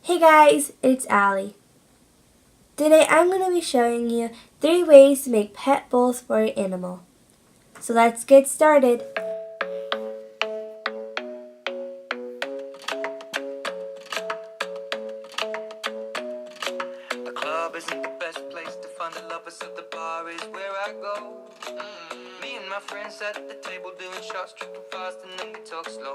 Hey guys, it's Allie. Today I'm going to be showing you 3 ways to make pet bowls for your animal. So let's get started. The club isn't the best place to find the lovers, so the bar is where I go. Me and my friends at the table doing shots, tripping fast, and then we talk slow.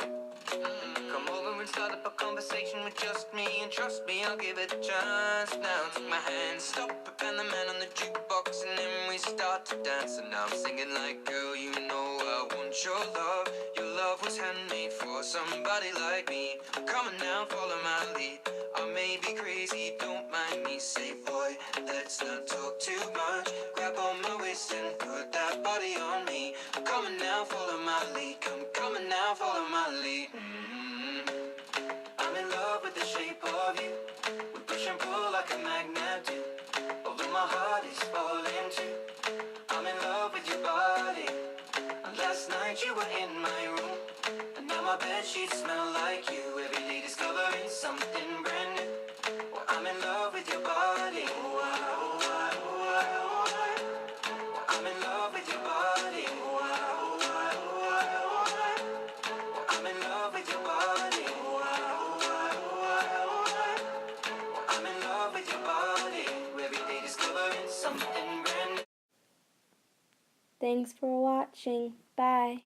Come over and start up a conversation with just me, and trust me, I'll give it a chance. Now take my hand, stop it, and the man on the jukebox, and then we start to dance. And now I'm singing like, girl, you know I want your love. Your love was handmade for somebody like me. Come on now, follow my lead. I may be crazy, don't mind me. Say, boy, let's not talk too much. Grab on my waist and put that body on me. Come on now, follow my lead. Come on now, follow my lead. I'm in love with the shape of you. We push and pull like a magnet do. Although my heart is falling too. I'm in love with your body. And last night you were in my room, and now my bedsheets smell like you. Every day discovering something brand new. Well, I'm in love with your body. Oh, I, oh, I, oh, I, oh, I. Well, I'm in love with your body. Oh, I, oh, I, oh, I, oh, I. Well, I'm in love with your body. Oh, I, oh, I, oh, I, oh, I. Well, I'm in love with your body. Every day discovering something brand new. Thanks for watching. Bye.